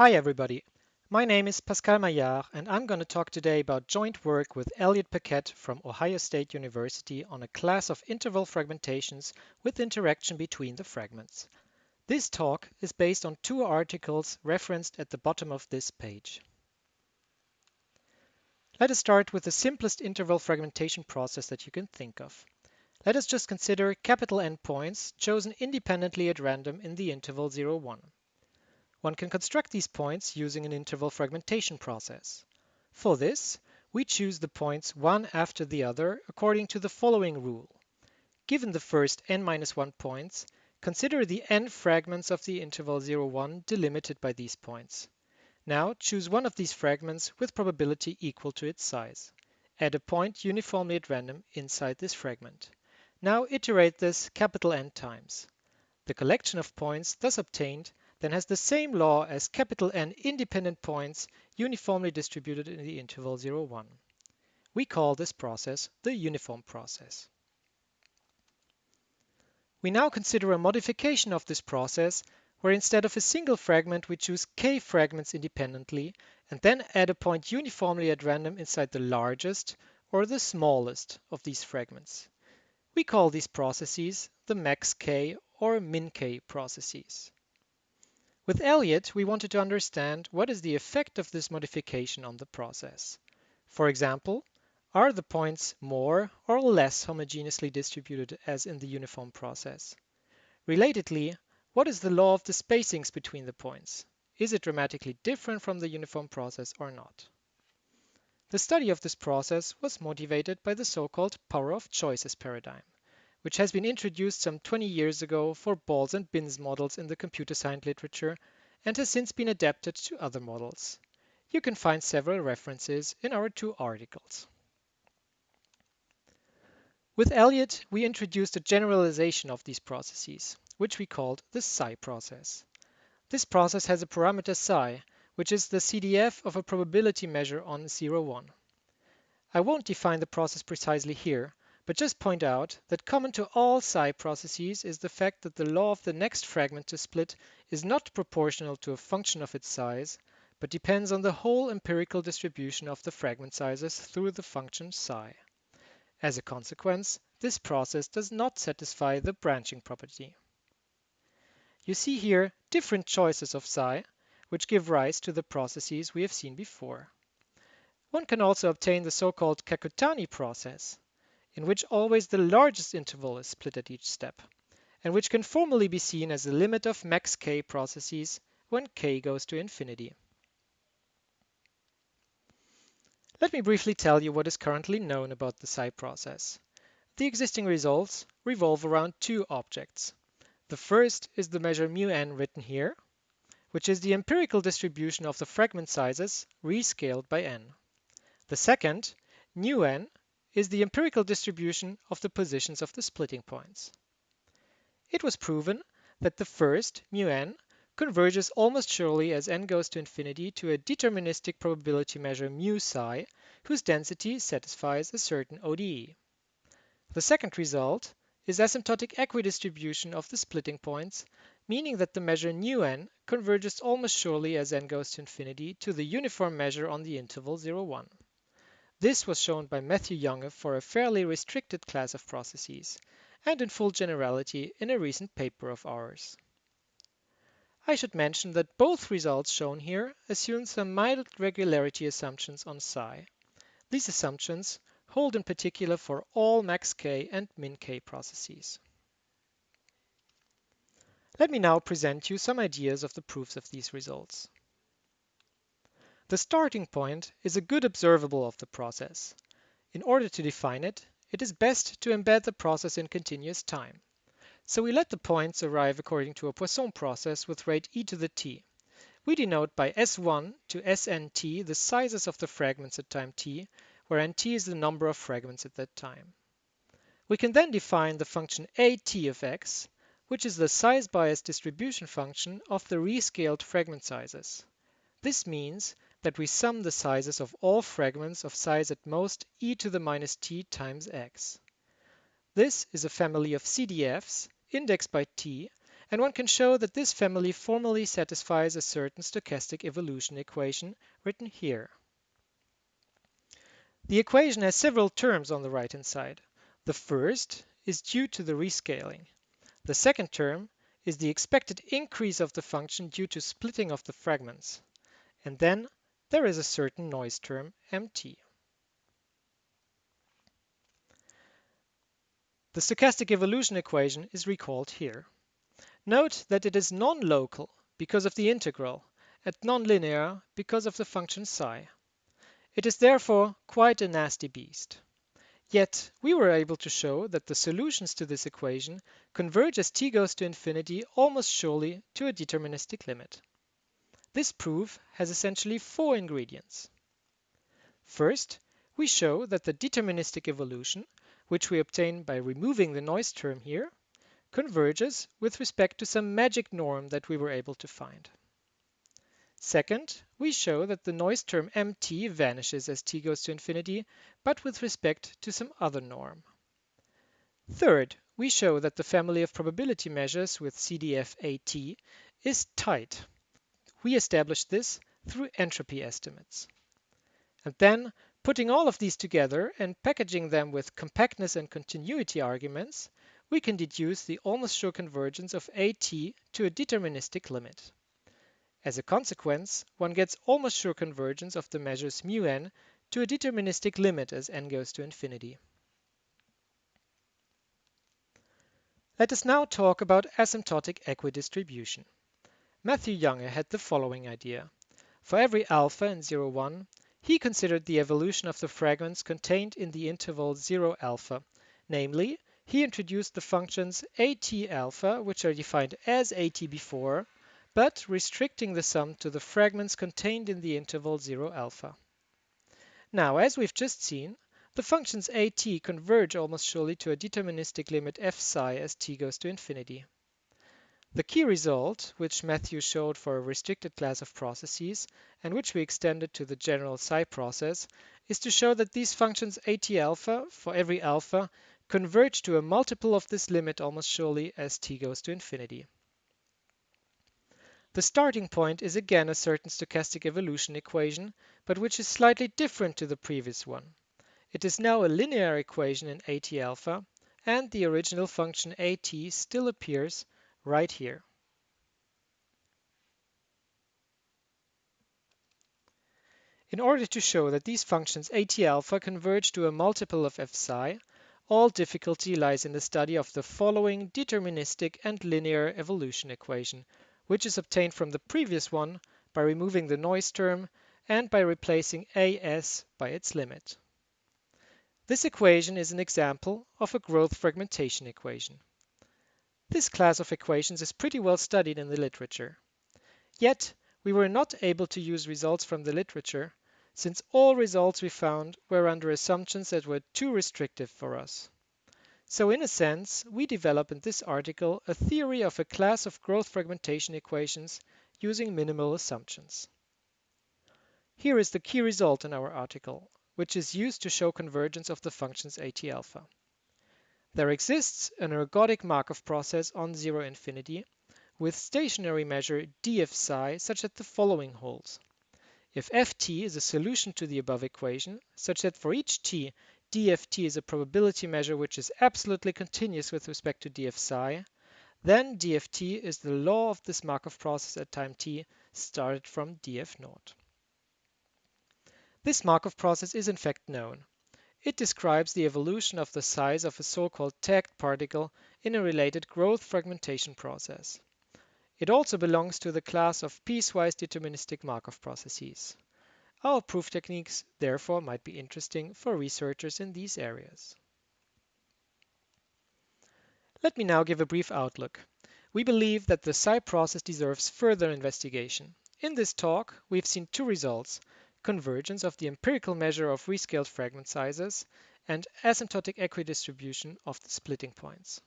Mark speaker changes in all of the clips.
Speaker 1: Hi everybody, my name is Pascal Maillard and I'm going to talk today about joint work with Elliot Paquette from Ohio State University on a class of interval fragmentations with interaction between the fragments. This talk is based on two articles referenced at the bottom of this page. Let us start with the simplest interval fragmentation process that you can think of. Let us just consider capital N points chosen independently at random in the interval 0, 1. One can construct these points using an interval fragmentation process. For this, we choose the points one after the other according to the following rule. Given the first n-1 points, consider the n fragments of the interval 0, 1 delimited by these points. Now choose one of these fragments with probability equal to its size. Add a point uniformly at random inside this fragment. Now iterate this capital N times. The collection of points thus obtained then has the same law as capital N independent points uniformly distributed in the interval 0, 1. We call this process the uniform process. We now consider a modification of this process where instead of a single fragment we choose k fragments independently and then add a point uniformly at random inside the largest or the smallest of these fragments. We call these processes the max k or min k processes. With Elliot, we wanted to understand what is the effect of this modification on the process. For example, are the points more or less homogeneously distributed as in the uniform process? Relatedly, what is the law of the spacings between the points? Is it dramatically different from the uniform process or not? The study of this process was motivated by the so-called power of choices paradigm, which has been introduced some 20 years ago for balls and bins models in the computer science literature and has since been adapted to other models. You can find several references in our two articles. With Elliot, we introduced a generalization of these processes, which we called the psi process. This process has a parameter psi, which is the CDF of a probability measure on 0, 1. I won't define the process precisely here, but just point out that common to all psi processes is the fact that the law of the next fragment to split is not proportional to a function of its size, but depends on the whole empirical distribution of the fragment sizes through the function psi. As a consequence, this process does not satisfy the branching property. You see here different choices of psi, which give rise to the processes we have seen before. One can also obtain the so-called Kakutani process, in which always the largest interval is split at each step, and which can formally be seen as the limit of max k processes when k goes to infinity. Let me briefly tell you what is currently known about the psi process. The existing results revolve around two objects. The first is the measure μn written here, which is the empirical distribution of the fragment sizes rescaled by n. The second, μn, is the empirical distribution of the positions of the splitting points. It was proven that the first, μn, converges almost surely as n goes to infinity to a deterministic probability measure mu psi, whose density satisfies a certain ODE. The second result is asymptotic equidistribution of the splitting points, meaning that the measure μn converges almost surely as n goes to infinity to the uniform measure on the interval 0, 1. This was shown by Matthew Younge for a fairly restricted class of processes, and in full generality in a recent paper of ours. I should mention that both results shown here assume some mild regularity assumptions on psi. These assumptions hold in particular for all max k and min k processes. Let me now present you some ideas of the proofs of these results. The starting point is a good observable of the process. In order to define it, it is best to embed the process in continuous time. So we let the points arrive according to a Poisson process with rate e to the t. We denote by S1 to Snt the sizes of the fragments at time t, where nt is the number of fragments at that time. We can then define the function at of x, which is the size-biased distribution function of the rescaled fragment sizes. This means that we sum the sizes of all fragments of size at most e to the minus t times x. This is a family of CDFs indexed by t and one can show that this family formally satisfies a certain stochastic evolution equation written here. The equation has several terms on the right-hand side. The first is due to the rescaling. The second term is the expected increase of the function due to splitting of the fragments. And then there is a certain noise term, mt. The stochastic evolution equation is recalled here. Note that it is non-local because of the integral and non-linear because of the function psi. It is therefore quite a nasty beast. Yet we were able to show that the solutions to this equation converge as t goes to infinity almost surely to a deterministic limit. This proof has essentially four ingredients. First, we show that the deterministic evolution, which we obtain by removing the noise term here, converges with respect to some magic norm that we were able to find. Second, we show that the noise term mt vanishes as t goes to infinity, but with respect to some other norm. Third, we show that the family of probability measures with CDF AT is tight. We establish this through entropy estimates. And then, putting all of these together and packaging them with compactness and continuity arguments, we can deduce the almost sure convergence of AT to a deterministic limit. As a consequence, one gets almost sure convergence of the measures μn to a deterministic limit as n goes to infinity. Let us now talk about asymptotic equidistribution. Matthew Young had the following idea. For every alpha in 0, 1, he considered the evolution of the fragments contained in the interval 0 alpha. Namely, he introduced the functions at alpha, which are defined as at before, but restricting the sum to the fragments contained in the interval 0 alpha. Now, as we've just seen, the functions at converge almost surely to a deterministic limit f psi as t goes to infinity. The key result, which Matthew showed for a restricted class of processes and which we extended to the general psi process, is to show that these functions at alpha for every alpha converge to a multiple of this limit almost surely as t goes to infinity. The starting point is again a certain stochastic evolution equation, but which is slightly different to the previous one. It is now a linear equation in at alpha, and the original function at still appears right here. In order to show that these functions at alpha converge to a multiple of f psi, all difficulty lies in the study of the following deterministic and linear evolution equation, which is obtained from the previous one by removing the noise term and by replacing as by its limit. This equation is an example of a growth fragmentation equation. This class of equations is pretty well studied in the literature. Yet, we were not able to use results from the literature, since all results we found were under assumptions that were too restrictive for us. So in a sense, we develop in this article a theory of a class of growth fragmentation equations using minimal assumptions. Here is the key result in our article, which is used to show convergence of the functions at alpha. There exists an ergodic Markov process on 0 infinity with stationary measure df psi such that the following holds. If ft is a solution to the above equation, such that for each t, dft is a probability measure which is absolutely continuous with respect to df psi, then dft is the law of this Markov process at time t started from df naught. This Markov process is in fact known. It describes the evolution of the size of a so-called tagged particle in a related growth fragmentation process. It also belongs to the class of piecewise deterministic Markov processes. Our proof techniques therefore might be interesting for researchers in these areas. Let me now give a brief outlook. We believe that the psi process deserves further investigation. In this talk, we've seen two results: convergence of the empirical measure of rescaled fragment sizes and asymptotic equidistribution of the splitting points.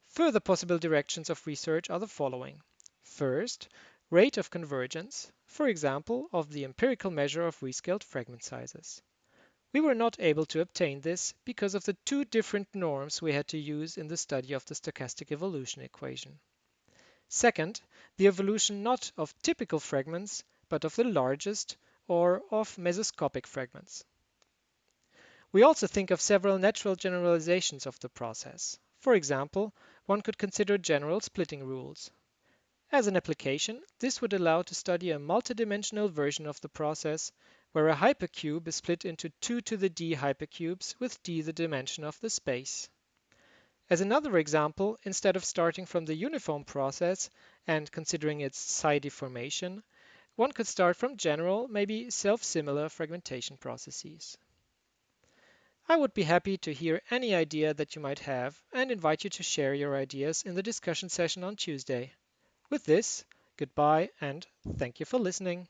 Speaker 1: Further possible directions of research are the following. First, rate of convergence, for example, of the empirical measure of rescaled fragment sizes. We were not able to obtain this because of the two different norms we had to use in the study of the stochastic evolution equation. Second, the evolution not of typical fragments, but of the largest, or of mesoscopic fragments. We also think of several natural generalizations of the process. For example, one could consider general splitting rules. As an application, this would allow to study a multidimensional version of the process where a hypercube is split into 2 to the d hypercubes with d the dimension of the space. As another example, instead of starting from the uniform process and considering its psi deformation, one could start from general, maybe self-similar fragmentation processes. I would be happy to hear any idea that you might have and invite you to share your ideas in the discussion session on Tuesday. With this, goodbye and thank you for listening.